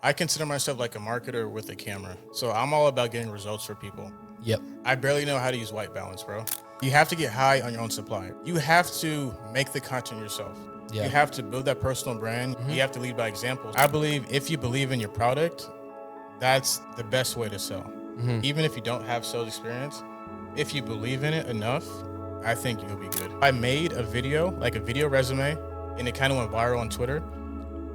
I consider myself like a marketer with a camera. So I'm all about getting results for people. Yep. I barely know how to use white balance, bro. You have to get high on your own supply. You have to make the content yourself. Yeah. You have to build that personal brand. You have to lead by example. I believe if you believe in your product, that's the best way to sell. Even if you don't have sales experience, if you believe in it enough, I think you'll be good. I made a video, like a video resume, and it kind of went viral on Twitter.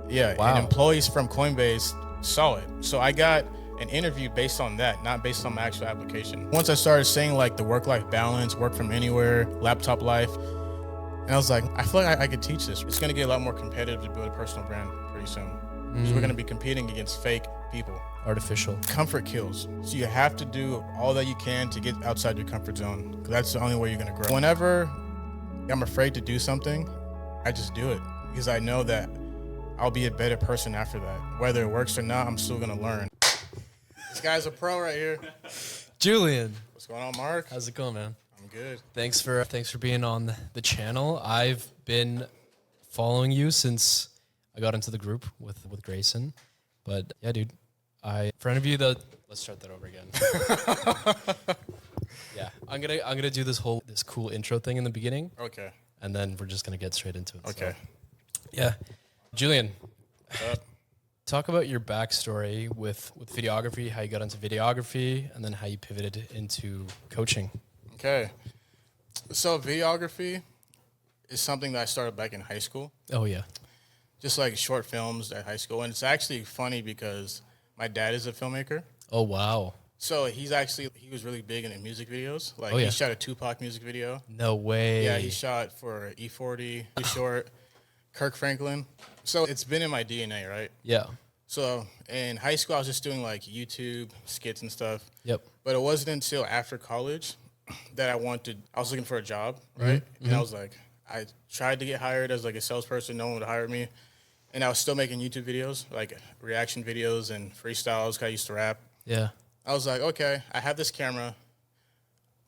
Yeah, Wow. and employees from Coinbase saw it. So I got an interview based on that, not based on my actual application. Once I started saying like the work-life balance, work from anywhere, laptop life, and I was like, I feel like I could teach this. It's gonna get a lot more competitive to build a personal brand pretty soon. So we're gonna be competing against fake people. Artificial. Comfort kills. So you have to do all that you can to get outside your comfort zone, because that's the only way you're gonna grow. Whenever I'm afraid to do something, I just do it, because I know that I'll be a better person after that. Whether it works or not, I'm still gonna learn. This guy's a pro right here. Julian, What's going on, Mark? how's it going, man? I'm good. Thanks for being on the channel. I've been following you since I got into the group with Grayson. But yeah, dude, for any of you that, let's start that over again. Yeah, I'm gonna do this cool intro thing in the beginning. Okay. And then we're just gonna get straight into it. Okay. So, yeah, Julian, talk about your backstory with videography, how you got into videography, and then how you pivoted into coaching. Okay. So videography is something that I started back in high school. Oh yeah. Just like short films at high school. And it's actually funny because my dad is a filmmaker. Oh wow. So he was really big into music videos. Like yeah. he shot a Tupac music video. No way. Yeah, he shot for E40, Too Short, Kirk Franklin. So it's been in my DNA, right? Yeah. So in high school, I was just doing like YouTube skits and stuff. Yep. But it wasn't until after college that I was looking for a job, right? And I was like, I tried to get hired as like a salesperson. No one would hire me. And I was still making YouTube videos, like reaction videos and freestyles, because I used to rap. Yeah. I was like, okay, I have this camera.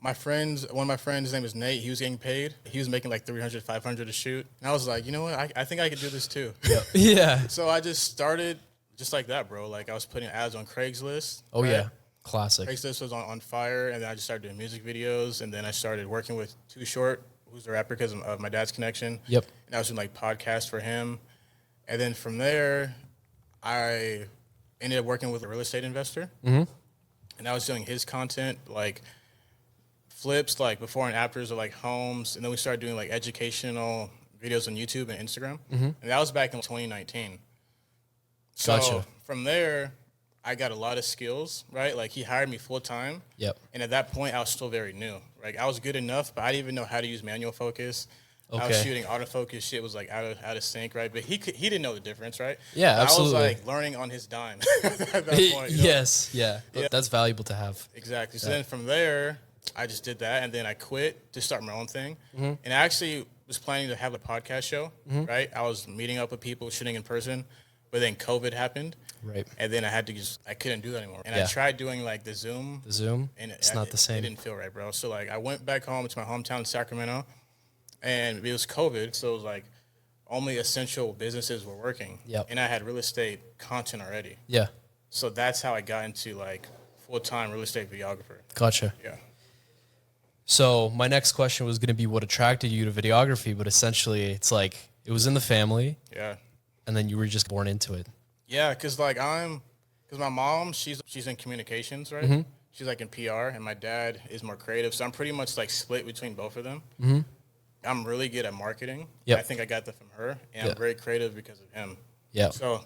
One of my friends, his name is Nate, he was getting paid. He was making like $300, $500 a shoot. And I was like, you know what? I think I could do this too. Yeah. So I just started just like that, bro. Like I was putting ads on Craigslist. Oh right? yeah. Classic. Craigslist was on fire, and then I just started doing music videos, and then I started working with Too Short, who's the rapper because of my dad's connection. Yep. And I was doing like podcasts for him. And then from there, I ended up working with a real estate investor. And I was doing his content, like flips, like before and afters of like homes. And then we started doing like educational videos on YouTube and Instagram. And that was back in 2019. So Gotcha. from there, I got a lot of skills, right? Like he hired me full time. Yep. And at that point, I was still very new. Like I was good enough, but I didn't even know how to use manual focus. I was Okay. shooting autofocus, shit was like out of sync, right? But he didn't know the difference, right? Yeah, absolutely. I was like learning on his dime at that point. You know? Yes. Yeah. Yeah. That's valuable to have. Exactly. So then from there, I just did that, and then I quit to start my own thing. And I actually was planning to have a podcast show, right? I was meeting up with people, shooting in person, but then COVID happened. Right. And then I couldn't do that anymore. And Yeah. I tried doing like the Zoom. The Zoom. And It's not the same. It didn't feel right, bro. So like I went back home to my hometown, Sacramento, and it was COVID. So it was like only essential businesses were working. Yep. And I had real estate content already. Yeah. So that's how I got into like full-time real estate videographer. Gotcha. Yeah. So my next question was going to be what attracted you to videography, but essentially it's like it was in the family, Yeah. and then you were just born into it. Yeah, because my mom, she's in communications, right? She's like in PR, and my dad is more creative. So I'm pretty much like split between both of them. I'm really good at marketing. Yep. I think I got that from her, and Yeah. I'm very creative because of him. Yeah. So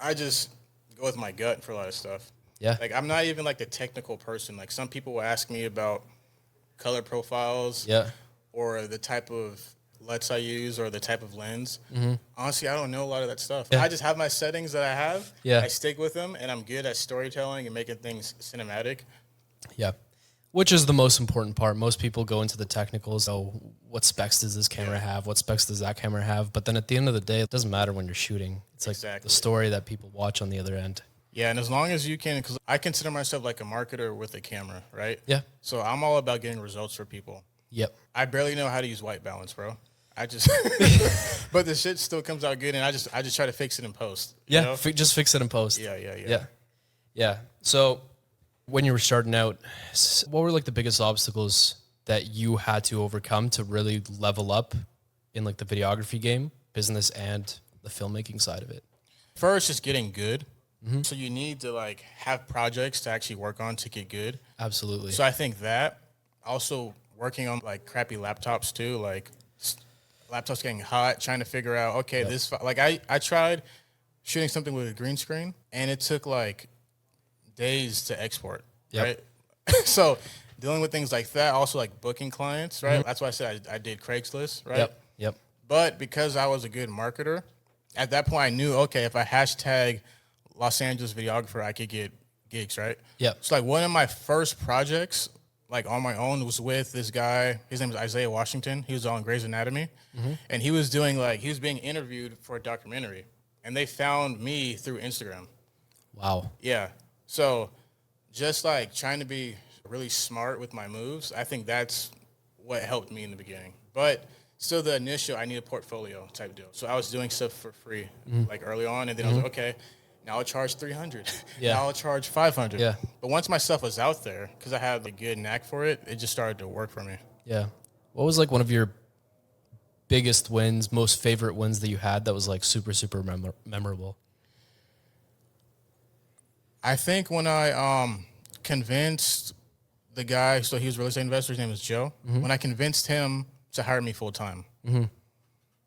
I just go with my gut for a lot of stuff. Yeah. Like I'm not even like the technical person. Like some people will ask me about color profiles, Yeah. or the type of LUTs I use or the type of lens. Honestly, I don't know a lot of that stuff. Yeah. I just have my settings that I have. Yeah. I stick with them, and I'm good at storytelling and making things cinematic. Yeah. Which is the most important part. Most people go into the technicals. Oh, what specs does this camera have? What specs does that camera have? But then at the end of the day, it doesn't matter when you're shooting. It's like Exactly. the story that people watch on the other end. Yeah, and as long as you can, because I consider myself like a marketer with a camera, right? Yeah. So I'm all about getting results for people. Yep. I barely know how to use white balance, bro. I just, but the shit still comes out good, and I just try to fix it in post. You know? Just fix it in post. Yeah. So when you were starting out, what were like the biggest obstacles that you had to overcome to really level up in like the videography game, business, and the filmmaking side of it? First, just getting good. So you need to like have projects to actually work on to get good. Absolutely. So I think that also working on like crappy laptops too, like laptops getting hot, trying to figure out, okay, this, like I tried shooting something with a green screen and it took like days to export, right? So dealing with things like that, also like booking clients, right? That's why I said I did Craigslist, right? Yep. But because I was a good marketer, at that point I knew, okay, if I hashtag Los Angeles videographer, I could get gigs, right? Yep. So like one of my first projects, like on my own, was with this guy. His name is Isaiah Washington. He was on Grey's Anatomy, and he was doing like he was being interviewed for a documentary, and they found me through Instagram. Wow. Yeah. So just like trying to be really smart with my moves, I think that's what helped me in the beginning. But still, the initial, I need a portfolio type deal. So I was doing stuff for free, like early on, and then I was like, okay. Now I'll charge $300. Yeah. Now I'll charge $500. Yeah. But once my stuff was out there, because I had a good knack for it, it just started to work for me. Yeah. What was like one of your biggest wins, most favorite wins that you had that was like super, super memorable? I think when I convinced the guy, so he was a real estate investor, his name is Joe, when I convinced him to hire me full time.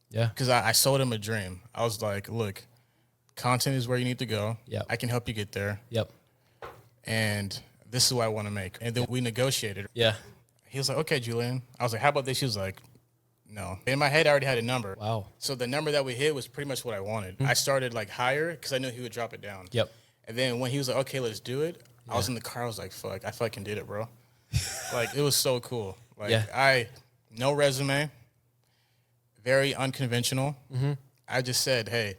Yeah. Because I sold him a dream. I was like, look, content is where you need to go. Yep. I can help you get there. Yep. And this is what I want to make. And then we negotiated. Yeah. He was like, okay, Julian. I was like, how about this? He was like, no. In my head, I already had a number. Wow. So the number that we hit was pretty much what I wanted. I started like higher because I knew he would drop it down. Yep. And then when he was like, okay, let's do it, I was in the car. I was like, fuck, I fucking did it, bro. Like, it was so cool. Like, no resume, very unconventional. I just said, hey,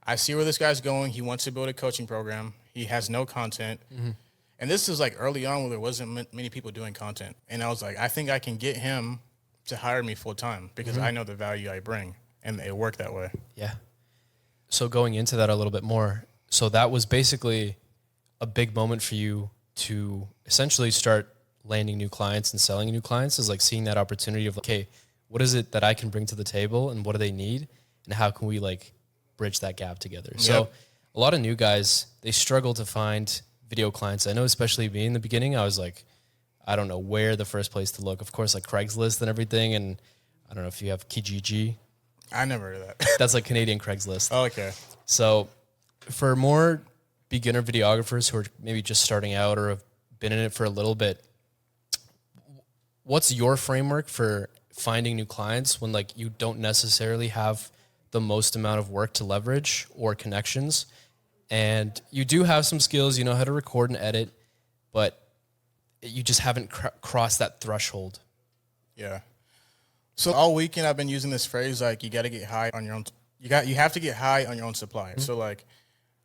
I see where this guy's going. He wants to build a coaching program. He has no content. And this is like early on where there wasn't many people doing content. And I was like, I think I can get him to hire me full time because I know the value I bring. And it worked that way. Yeah. So going into that a little bit more, so that was basically a big moment for you to essentially start landing new clients and selling new clients, is like seeing that opportunity of, okay, what is it that I can bring to the table and what do they need? And how can we like bridge that gap together? So a lot of new guys, they struggle to find video clients. I know, especially me in the beginning, I was like, I don't know where the first place to look. Of course, like Craigslist and everything. And I don't know if you have Kijiji. I never heard of that. That's like Canadian Craigslist. Oh, okay. So for more beginner videographers who are maybe just starting out or have been in it for a little bit, what's your framework for finding new clients when like you don't necessarily have the most amount of work to leverage or connections, and you do have some skills, you know how to record and edit, but you just haven't crossed that threshold? Yeah. So all weekend I've been using this phrase, like, you got to get high on your own. You have to get high on your own supply. So like,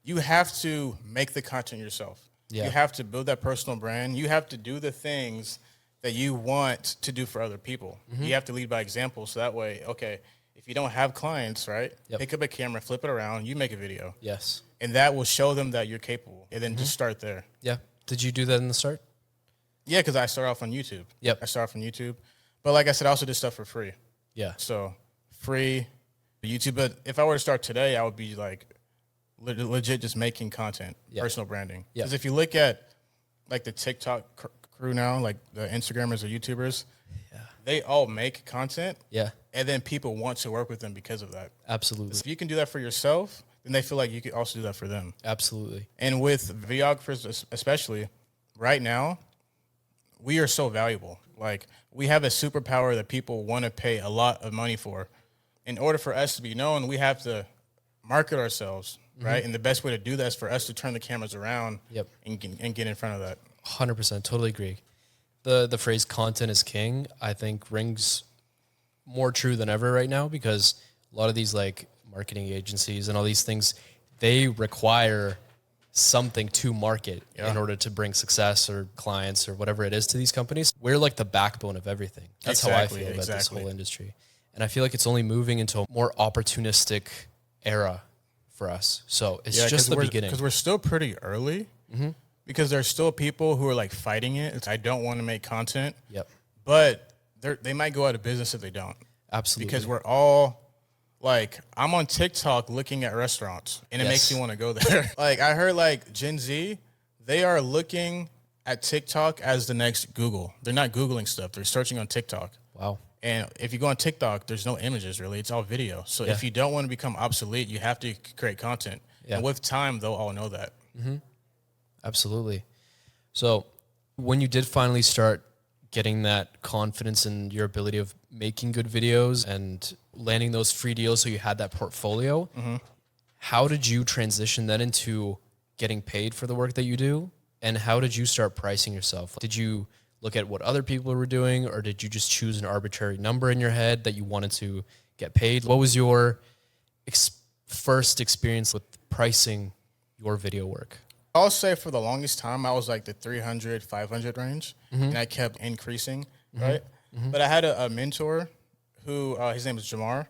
you have to make the content yourself. Yeah. You have to build that personal brand. You have to do the things that you want to do for other people. You have to lead by example. So that way, okay, if you don't have clients, right, pick up a camera, flip it around, you make a video. Yes. And that will show them that you're capable. And then just start there. Yeah. Did you do that in the start? Yeah, because I started off on YouTube. Yep. I started off on YouTube. But like I said, I also did stuff for free. Yeah. So free YouTube. But if I were to start today, I would be like legit just making content, personal branding. Because if you look at like the TikTok crew now, like the Instagrammers or YouTubers, they all make content. Yeah. And then people want to work with them because of that. Absolutely. So if you can do that for yourself, then they feel like you could also do that for them. Absolutely. And with videographers especially, right now, we are so valuable. Like, we have a superpower that people want to pay a lot of money for. In order for us to be known, we have to market ourselves, right? And the best way to do that is for us to turn the cameras around and get in front of that. 100%. Totally agree. The phrase content is king, I think, rings more true than ever right now, because a lot of these like marketing agencies and all these things, they require something to market in order to bring success or clients or whatever it is to these companies. We're like the backbone of everything. That's how I feel about this whole industry. And I feel like it's only moving into a more opportunistic era for us. So it's just the beginning. Because we're still pretty early. Because there's still people who are like fighting it. It's, I don't want to make content. Yep. But they might go out of business if they don't. Absolutely. Because we're all like, I'm on TikTok looking at restaurants and it makes me want to go there. Like I heard like Gen Z, they are looking at TikTok as the next Google. They're not Googling stuff. They're searching on TikTok. Wow. And if you go on TikTok, there's no images really. It's all video. So if you don't want to become obsolete, you have to create content. And with time, they'll all know that. Absolutely. So when you did finally start getting that confidence in your ability of making good videos and landing those free deals so you had that portfolio, how did you transition that into getting paid for the work that you do? And how did you start pricing yourself? Did you look at what other people were doing, or did you just choose an arbitrary number in your head that you wanted to get paid? What was your first experience with pricing your video work? I'll say for the longest time, I was like the 300, 500 range, and I kept increasing, right? But I had a mentor who, his name is Jamar.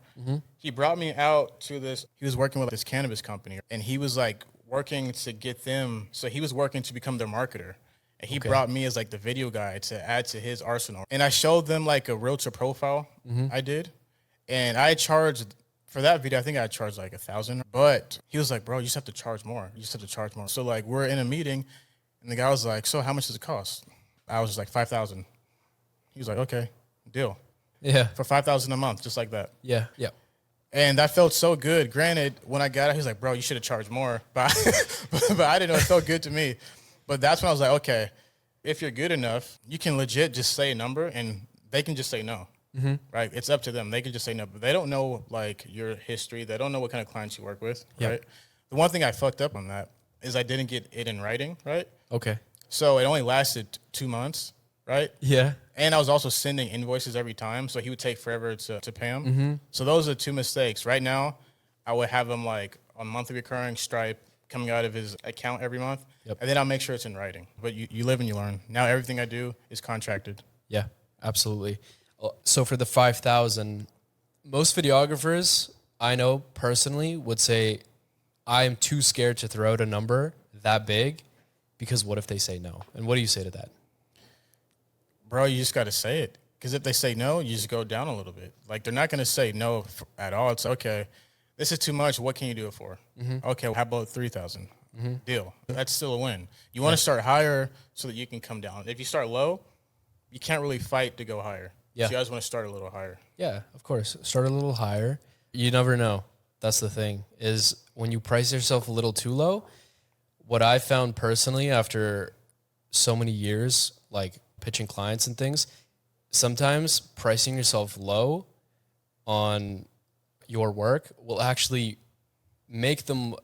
He brought me out to this, he was working with this cannabis company, and he was like working to get them, so he was working to become their marketer. And he brought me as like the video guy to add to his arsenal. And I showed them like a realtor profile I did. And I charged, for that video, I think I charged like $1,000. But he was like, bro, you just have to charge more. You just have to charge more. So like we're in a meeting and the guy was like, so how much does it cost? I was just like, 5,000. He was like, okay, deal. Yeah. For 5,000 a month, just like that. Yeah. And that felt so good. Granted, when I got it, he was like, bro, you should have charged more. But I didn't know, it felt good to me. But that's when I was like, okay, if you're good enough, you can legit just say a number and they can just say no, right? It's up to them. They can just say no, but they don't know like your history. They don't know what kind of clients you work with, right? The one thing I fucked up on that is I didn't get it in writing, right? Okay. So it only lasted 2 months, right? Yeah. And I was also sending invoices every time, so he would take forever to pay them. So those are 2 mistakes. Right now, I would have him like on monthly recurring Stripe coming out of his account every month, and then I'll make sure it's in writing. But you live and you learn. Now everything I do is contracted. Yeah, absolutely. So for the 5,000, most videographers I know personally would say, I am too scared to throw out a number that big because what if they say no? And what do you say to that? Bro, you just got to say it. Because if they say no, you just go down a little bit. Like, they're not going to say no at all. It's okay. This is too much. What can you do it for? Okay, well, how about 3,000? Deal. That's still a win. You want to start higher so that you can come down. If you start low, you can't really fight to go higher. Yeah. So you guys want to start a little higher. Yeah, of course. Start a little higher. You never know. That's the thing, is when you price yourself a little too low, what I found personally after so many years, like pitching clients and things, sometimes pricing yourself low on your work will actually make them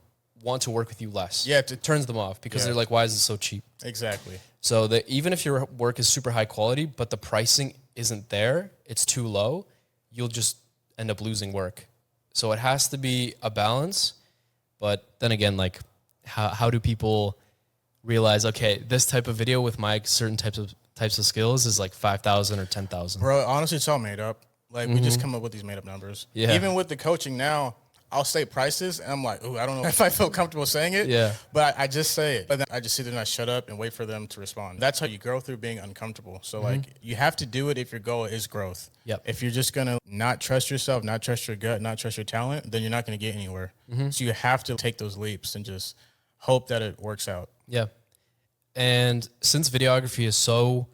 want to work with you less. Yeah. It turns them off because they're like, why is it so cheap? Exactly. So that even if your work is super high quality, but the pricing isn't there, it's too low, you'll just end up losing work. So it has to be a balance. But then again, like how do people realize, okay, this type of video with my certain types of skills is like 5,000 or 10,000? Bro, honestly, it's all made up. Like, we just come up with these made up numbers. Yeah. Even with the coaching now, I'll say prices, and I'm like, ooh, I don't know if I feel comfortable saying it. Yeah. But I just say it. But then I just sit there and I shut up and wait for them to respond. That's how you grow through being uncomfortable. So, like, you have to do it if your goal is growth. Yep. If you're just going to not trust yourself, not trust your gut, not trust your talent, then you're not going to get anywhere. So you have to take those leaps and just hope that it works out. Yeah. And since videography is so...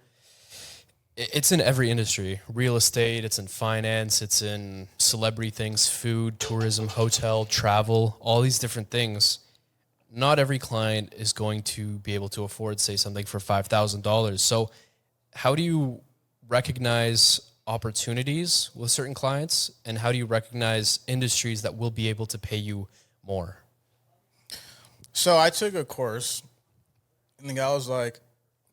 it's in every industry, real estate, it's in finance, it's in celebrity things, food, tourism, hotel, travel, all these different things. Not every client is going to be able to afford, say, something for $5,000. So how do you recognize opportunities with certain clients, and how do you recognize industries that will be able to pay you more? So I took a course, and the guy was like,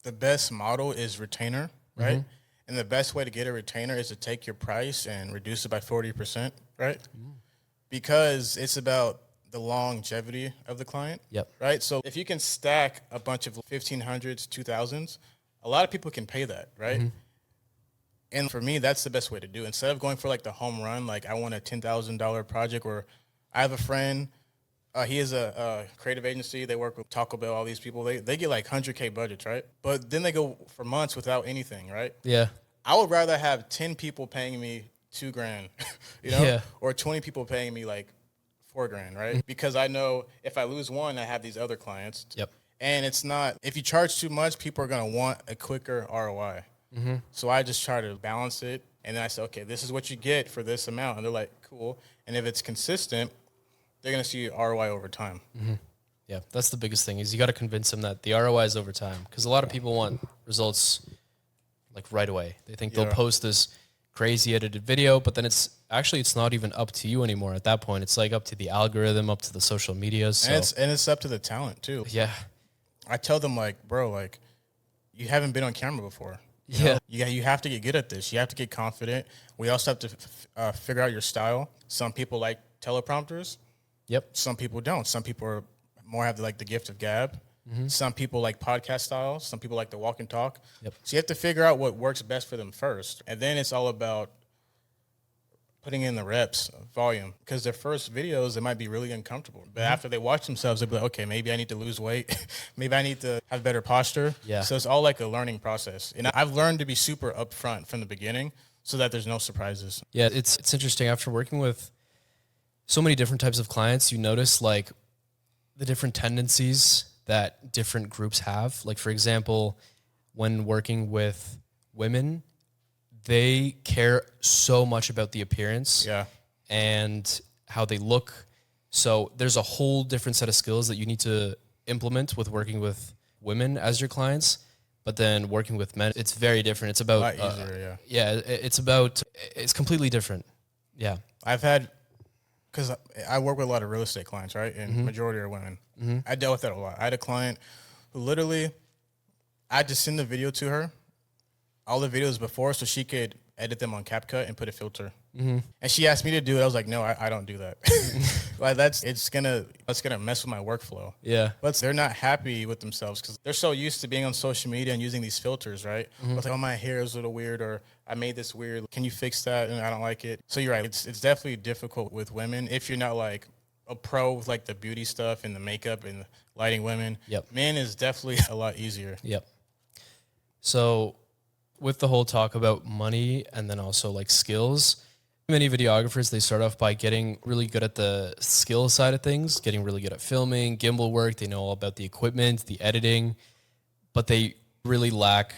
the best model is retainer, right? And the best way to get a retainer is to take your price and reduce it by 40%, right? Because it's about the longevity of the client, right? So if you can stack a bunch of 1,500s, 2,000s, a lot of people can pay that, right? And for me, that's the best way to do it. Instead of going for like the home run, like I want a $10,000 project, or I have a friend, he is a creative agency. They work with Taco Bell, all these people. They get like 100K budgets, right? But then they go for months without anything, right? Yeah. I would rather have 10 people paying me $2,000, you know, Yeah. or 20 people paying me like $4,000, right? Because I know if I lose one, I have these other clients. Yep. And it's not, if you charge too much, people are going to want a quicker ROI. So I just try to balance it. And then I say, okay, this is what you get for this amount. And they're like, cool. And if it's consistent, they're going to see ROI over time. Yeah, that's the biggest thing is you got to convince them that the ROI is over time, because a lot of people want results like right away. They think they'll post this crazy edited video, but then it's not even up to you anymore at that point. It's like up to the algorithm, up to the social media. So. And it's up to the talent too. Yeah. I tell them like, bro, like you haven't been on camera before. You have to get good at this. You have to get confident. We also have to figure out your style. Some people like teleprompters. Yep. Some people don't. Some people are more have like the gift of gab. Some people like podcast styles. Some people like the walk and talk. Yep. So you have to figure out what works best for them first. And then it's all about putting in the reps, volume. Because their first videos, it might be really uncomfortable. But after they watch themselves, they'll be like, okay, maybe I need to lose weight. Maybe I need to have better posture. Yeah. So it's all like a learning process. And I've learned to be super upfront from the beginning so that there's no surprises. Yeah, it's interesting. After working with so many different types of clients, you notice like the different tendencies that different groups have. Like, for example, when working with women, they care so much about the appearance and how they look. So there's a whole different set of skills that you need to implement with working with women as your clients. But then working with men, it's very different. It's about A lot easier, it's completely different. Yeah. I've had, because I work with a lot of real estate clients, right? And majority are women. I dealt with that a lot. I had a client who literally, I had to send the video to her, all the videos before, so she could edit them on CapCut and put a filter. And she asked me to do it. I was like, no, I don't do that. Like it's gonna mess with my workflow. Yeah. But they're not happy with themselves because they're so used to being on social media and using these filters, right? It's like, oh, my hair is a little weird, or I made this weird. Can you fix that? And I don't like it. So you're right. It's definitely difficult with women if you're not like a pro with like the beauty stuff and the makeup and lighting women. Yep. Men is definitely a lot easier. Yep. So with the whole talk about money and then also like skills, many videographers, they start off by getting really good at the skill side of things, getting really good at filming, gimbal work. They know all about the equipment, the editing, but they really lack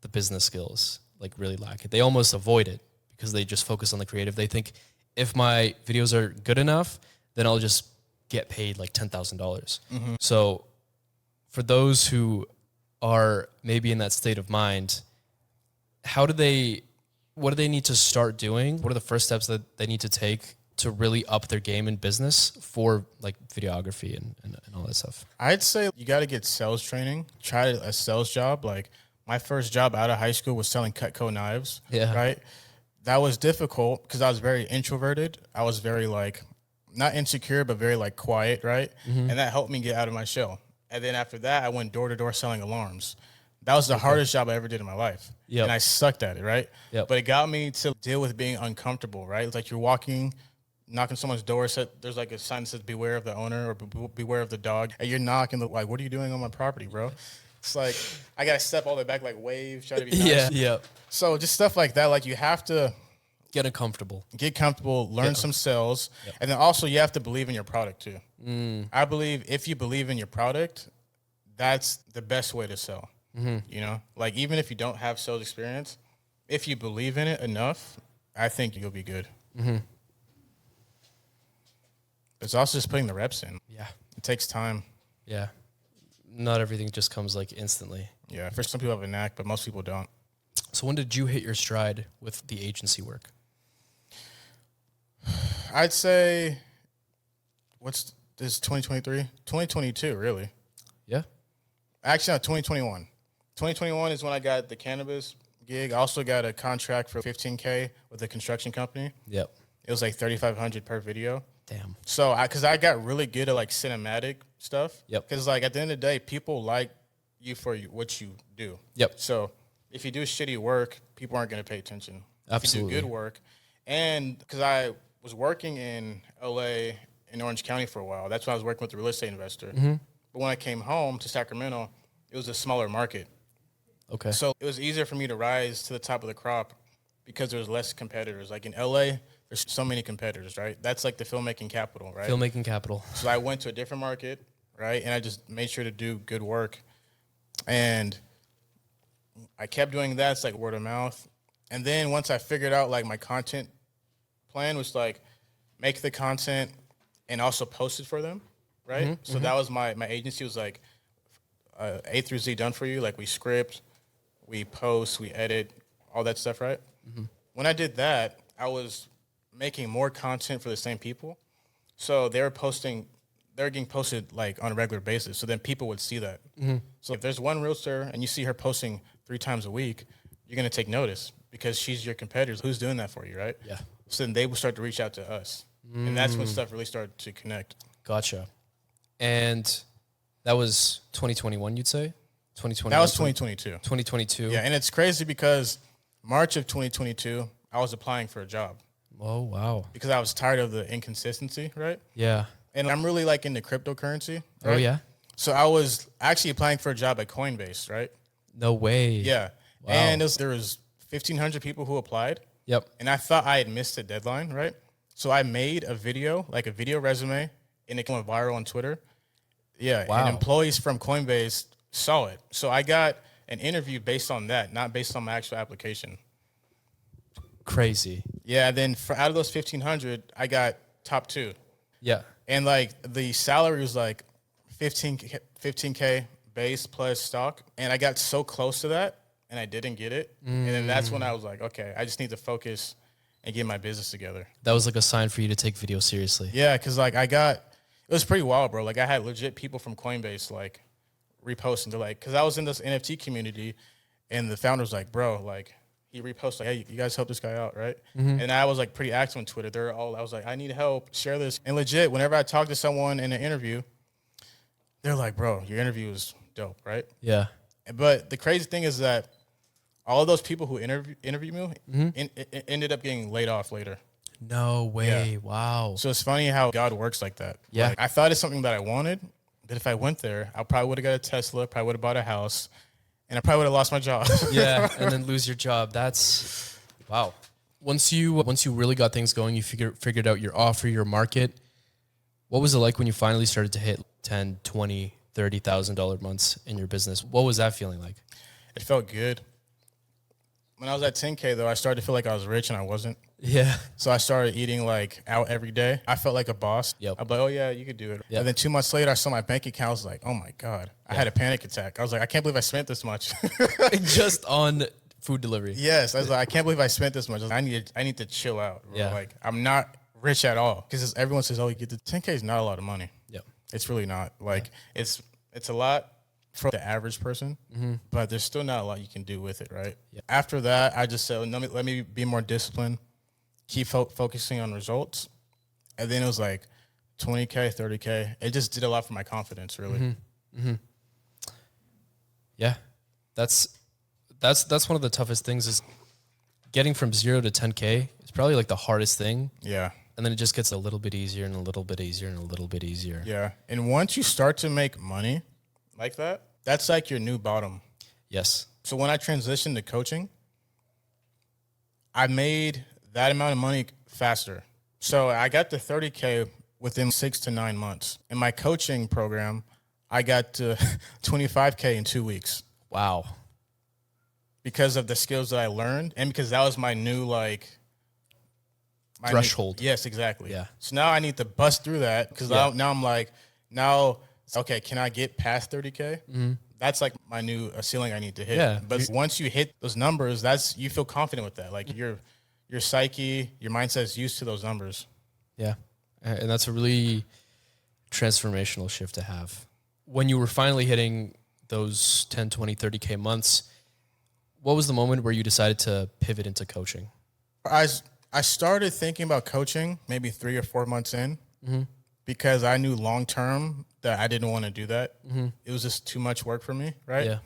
the business skills, like really lack it. They almost avoid it because they just focus on the creative. They think if my videos are good enough, then I'll just get paid like $10,000. So for those who are maybe in that state of mind, what do they need to start doing? What are the first steps that they need to take to really up their game in business for like videography and all that stuff? I'd say you got to get sales training. Try a sales job. Like my first job out of high school was selling Cutco knives. Yeah. Right. That was difficult because I was very introverted. I was very like, not insecure, but very like quiet. Right. And that helped me get out of my shell. And then after that, I went door to door selling alarms. That was the hardest job I ever did in my life. Yep. And I sucked at it, right? Yep. But it got me to deal with being uncomfortable, right? It's like you're walking, knocking someone's door, there's like a sign that says beware of the owner or beware of the dog. And you're knocking, like, what are you doing on my property, bro? It's like, I got to step all the way back, like wave, try to be nice. Yeah. So just stuff like that. Like you have to Get comfortable, learn some sales. Yep. And then also you have to believe in your product too. I believe if you believe in your product, that's the best way to sell. You know, like even if you don't have sales experience, if you believe in it enough, I think you'll be good. It's also just putting the reps in. Yeah. It takes time. Yeah. Not everything just comes like instantly. Yeah. For some people have a knack, but most people don't. So when did you hit your stride with the agency work? I'd say, this is 2023? 2022, really. Yeah. Actually, no, 2021. 2021 is when I got the cannabis gig. I also got a contract for $15K with a construction company. Yep. It was like $3,500 per video. Damn. So because I got really good at like cinematic stuff. Yep. Because like at the end of the day, people like you for what you do. Yep. So if you do shitty work, people aren't going to pay attention. Absolutely. If you do good work, and because I was working in LA in Orange County for a while, that's when I was working with the real estate investor. But when I came home to Sacramento, it was a smaller market. Okay. So it was easier for me to rise to the top of the crop because there was less competitors. Like in LA, there's so many competitors, right? That's like the filmmaking capital, right? Filmmaking capital. So I went to a different market, right? And I just made sure to do good work. And I kept doing that. It's like word of mouth. And then once I figured out like my content plan was like make the content and also post it for them, right? So that was my agency was like A through Z done for you. Like we script, we post, we edit, all that stuff, right? When I did that, I was making more content for the same people. So they were getting posted like on a regular basis. So then people would see that. So if there's one realtor and you see her posting 3 times a week, you're going to take notice because she's your competitor. Who's doing that for you, right? Yeah. So then they will start to reach out to us. And that's when stuff really started to connect. Gotcha. And that was 2021, you'd say? 2021. That was 2022. 2022. Yeah, and it's crazy because March of 2022, I was applying for a job Oh, wow. because I was tired of the inconsistency, right? Yeah. And I'm really like into cryptocurrency. Right? Oh, yeah? So I was actually applying for a job at Coinbase, right? No way. Yeah. Wow. And there was 1,500 people who applied. Yep. And I thought I had missed the deadline, right? So I made a video, like a video resume, and it went viral on Twitter. Yeah. Wow. And employees from Coinbase saw it. So I got an interview based on that, not based on my actual application. Crazy. Yeah. Then out of those 1,500, I got top 2. Yeah. And like the salary was like 15K base plus stock. And I got so close to that and I didn't get it. And then that's when I was like, okay, I just need to focus and get my business together. That was like a sign for you to take video seriously. Yeah, because like it was pretty wild, bro. Like I had legit people from Coinbase like reposting. They're like, because I was in this NFT community and the founder was like, bro, like he reposted, like, hey, you guys help this guy out, right? And I was like pretty active on Twitter. I was like, I need help, share this. And legit, whenever I talk to someone in an interview, they're like, bro, your interview was dope, right? Yeah. But the crazy thing is that all of those people who interviewed me ended up getting laid off later. No way. Wow. So it's funny how God works like that. Yeah. Like, I thought it's something that I wanted, that if I went there, I probably would have got a Tesla, probably would have bought a house, and I probably would have lost my job. Yeah, and then lose your job. That's wow. Once you really got things going, you figured out your offer, your market. What was it like when you finally started to hit 10, 20, $30,000 months in your business? What was that feeling like? It felt good. When I was at 10K though, I started to feel like I was rich and I wasn't. Yeah. So I started eating like out every day. I felt like a boss. Yep. I'm like, oh yeah, you could do it. Yep. And then 2 months later, I saw my bank account. I was like, oh my God. I had a panic attack. I was like, I can't believe I spent this much. Just on food delivery. Yes. I was like, I can't believe I spent this much. I need to chill out. Bro. Yeah. Like I'm not rich at all. Because everyone says, oh, you get the 10K is not a lot of money. Yep. It's really not. Like it's a lot for the average person, but there's still not a lot you can do with it, right? Yeah. After that, I just said, let me be more disciplined, keep focusing on results. And then it was like 20K, 30K. It just did a lot for my confidence, really. Yeah. That's one of the toughest things is getting from 0 to 10K. It's probably like the hardest thing. Yeah. And then it just gets a little bit easier and a little bit easier and a little bit easier. Yeah. And once you start to make money like that, that's like your new bottom. Yes. So when I transitioned to coaching, I made that amount of money faster. So I got to 30K within 6 to 9 months. In my coaching program, I got to 25K in 2 weeks. Wow. Because of the skills that I learned and because that was my new Threshold. Yes, exactly. Yeah. So now I need to bust through that because now I'm like, okay, can I get past 30K? That's like my new ceiling I need to hit. Yeah. But once you hit those numbers, you feel confident with that. Like your psyche, your mindset is used to those numbers. Yeah. And that's a really transformational shift to have. When you were finally hitting those 10, 20, 30K months, what was the moment where you decided to pivot into coaching? I started thinking about coaching maybe 3 or 4 months in because I knew long term that I didn't want to do that. It was just too much work for me, right? Yeah.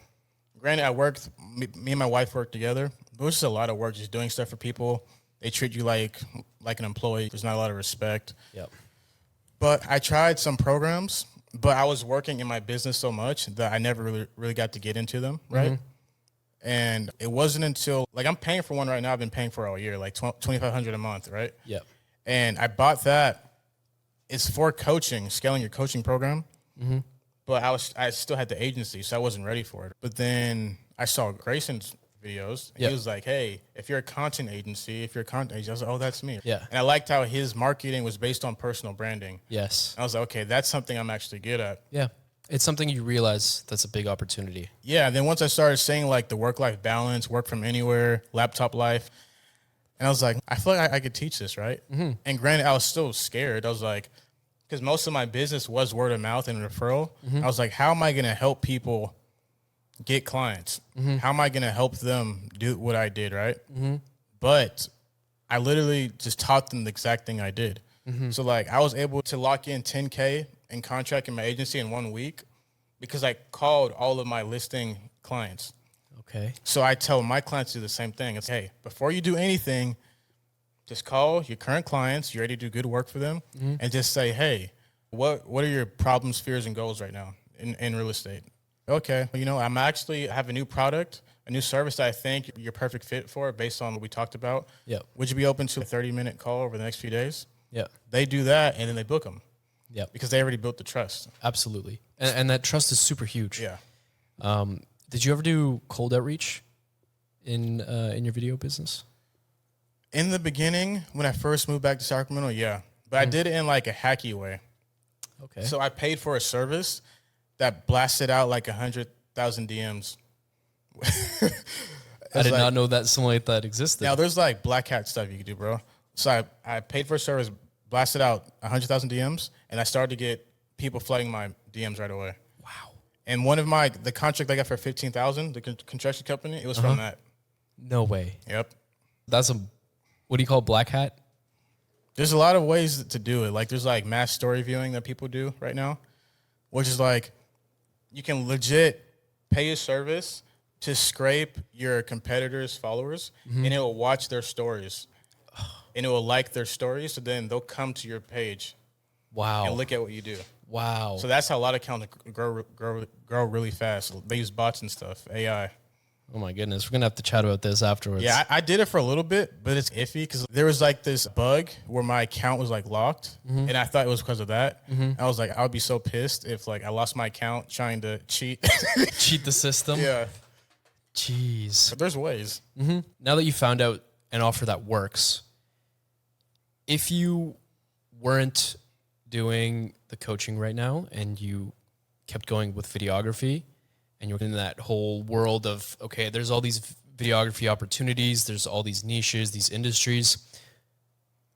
granted, I worked, me and my wife worked together. But it was just a lot of work, just doing stuff for people. They treat you like an employee. There's not a lot of respect. Yep. But I tried some programs, but I was working in my business so much that I never really got to get into them, right? And it wasn't until, like, I'm paying for one right now. I've been paying for all year, like $2,500 a month, right? Yep. And I bought that. It's for coaching, scaling your coaching program. But I still had the agency, so I wasn't ready for it. But then I saw Grayson's videos, and he was like, hey, if you're a content agency, I was like, oh, that's me. Yeah. And I liked how his marketing was based on personal branding. Yes. I was like, okay, that's something I'm actually good at. Yeah. It's something you realize that's a big opportunity. Yeah. And then once I started saying like the work-life balance, work from anywhere, laptop life, and I was like, I feel like I could teach this, right? And granted, I was still scared. I was like, because most of my business was word of mouth and referral. I was like, how am I going to help people get clients? How am I going to help them do what I did, right? But I literally just taught them the exact thing I did. So like I was able to lock in $10K in contract in my agency in 1 week because I called all of my listing clients. Okay. So I tell my clients to do the same thing. It's, hey, before you do anything, just call your current clients. You're ready to do good work for them, and just say, hey, what are your problems, fears, and goals right now in real estate? Okay, I have a new product, a new service that I think you're perfect fit for based on what we talked about. Yep. Would you be open to a 30-minute call over the next few days? Yeah. They do that, and then they book them. Yeah. Because they already built the trust. Absolutely. And that trust is super huge. Yeah. Did you ever do cold outreach in your video business? In the beginning, when I first moved back to Sacramento, yeah. But I did it in like a hacky way. Okay. So I paid for a service that blasted out like 100,000 DMs. I did not know that something like that existed. Now, there's like black hat stuff you can do, bro. So I paid for a service, blasted out 100,000 DMs, and I started to get people flooding my DMs right away. Wow. And one of the contract I got for 15,000, the construction company, it was from that. No way. Yep. That's what do you call black hat? There's a lot of ways to do it. Like there's like mass story viewing that people do right now, which is like you can legit pay a service to scrape your competitors' followers, and it will watch their stories, and it will like their stories. So then they'll come to your page, Wow. and look at what you do. Wow. So that's how a lot of accounts grow really fast. They use bots and stuff, AI. Oh my goodness. We're going to have to chat about this afterwards. Yeah, I did it for a little bit, but it's iffy because there was like this bug where my account was like locked, and I thought it was because of that. I was like, I would be so pissed if like I lost my account trying to cheat. Cheat the system. Yeah, Jeez. but there's ways. Now that you found out an offer that works, if you weren't doing the coaching right now and you kept going with videography and you're in that whole world of, okay, there's all these videography opportunities, there's all these niches, these industries,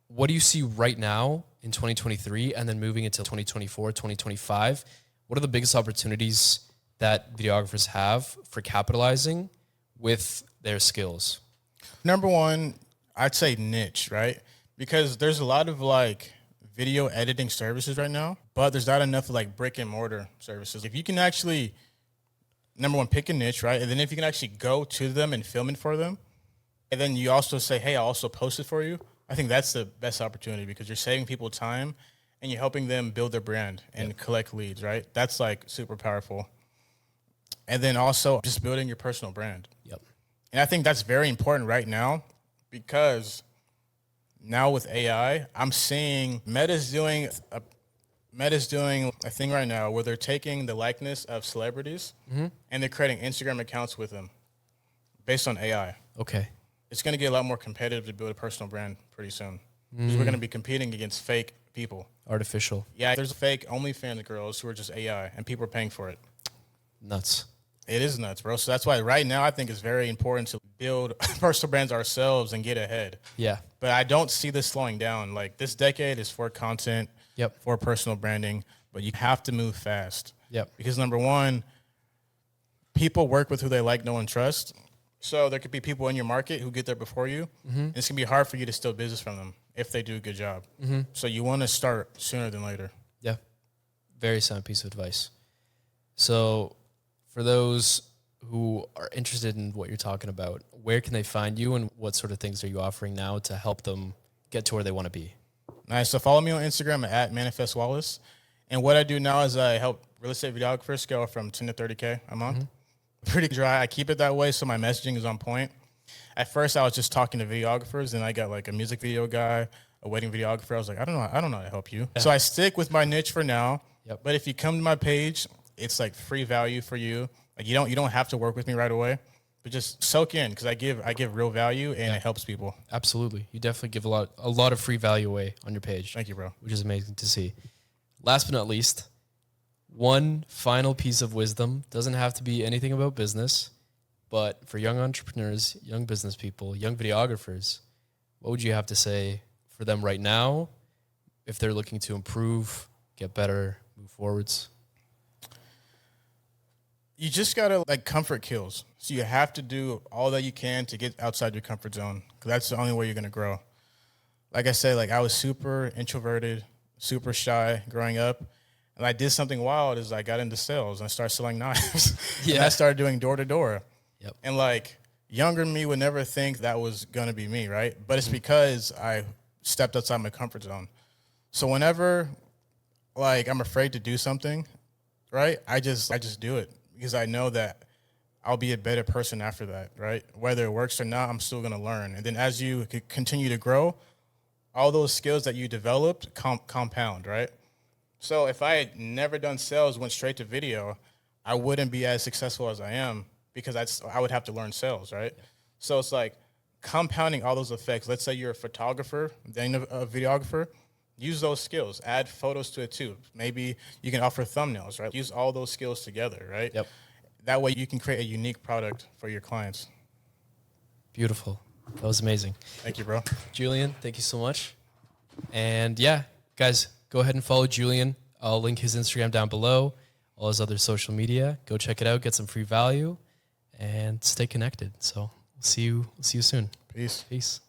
what do you see right now in 2023 and then moving into 2024, 2025? What are the biggest opportunities that videographers have for capitalizing with their skills? Number one, I'd say niche, right? Because there's a lot of like video editing services right now, but there's not enough like brick and mortar services. If you can actually, number one, pick a niche, right? And then if you can actually go to them and film it for them, and then you also say, hey, I'll also post it for you, I think that's the best opportunity because you're saving people time and you're helping them build their brand and collect leads, right? That's like super powerful. And then also just building your personal brand. Yep. And I think that's very important right now because now with AI, I'm seeing Meta's doing a thing right now where they're taking the likeness of celebrities and they're creating Instagram accounts with them based on AI. Okay. It's going to get a lot more competitive to build a personal brand pretty soon because we're going to be competing against fake people. Artificial. Yeah, there's fake OnlyFans girls who are just AI and people are paying for it. Nuts. It is nuts, bro. So that's why right now I think it's very important to build personal brands ourselves and get ahead. Yeah. But I don't see this slowing down. Like this decade is for content, for personal branding, but you have to move fast. Yep. Because number one, people work with who they like, know, and trust. So there could be people in your market who get there before you. And it's going to be hard for you to steal business from them if they do a good job. So you want to start sooner than later. Yeah. Very sound piece of advice. So for those who are interested in what you're talking about, where can they find you and what sort of things are you offering now to help them get to where they want to be? Nice. So follow me on Instagram at Manifest Wallace. And what I do now is I help real estate videographers scale from 10 to 30K a month. Pretty dry. I keep it that way so my messaging is on point. At first, I was just talking to videographers, and I got like a music video guy, a wedding videographer. I was like, I don't know how to help you. Yeah. So I stick with my niche for now. Yep. But if you come to my page, it's like free value for you. Like you don't have to work with me right away, but just soak in because I give real value and it helps people. Absolutely. You definitely give a lot of free value away on your page. Thank you, bro. Which is amazing to see. Last but not least, one final piece of wisdom. Doesn't have to be anything about business, but for young entrepreneurs, young business people, young videographers, what would you have to say for them right now if they're looking to improve, get better, move forwards? You just gotta like comfort kills. So you have to do all that you can to get outside your comfort zone because that's the only way you're gonna grow. Like I said, like I was super introverted, super shy growing up, and I did something wild. Is I got into sales and I started selling knives. And I started doing door to door. Yep. And like younger me would never think that was gonna be me, right? But it's because I stepped outside my comfort zone. So whenever like I'm afraid to do something, right? I just do it. Because I know that I'll be a better person after that, right? Whether it works or not, I'm still going to learn. And then as you continue to grow, all those skills that you developed compound, right? So if I had never done sales, went straight to video, I wouldn't be as successful as I am because I would have to learn sales, right? So it's like compounding all those effects. Let's say you're a photographer, then a videographer. Use those skills. Add photos to it too. Maybe you can offer thumbnails, right? Use all those skills together, right? Yep. That way you can create a unique product for your clients. Beautiful. That was amazing. Thank you, bro. Julian, thank you so much. And yeah, guys, go ahead and follow Julian. I'll link his Instagram down below, all his other social media. Go check it out, get some free value, and stay connected. So see you soon. Peace. Peace.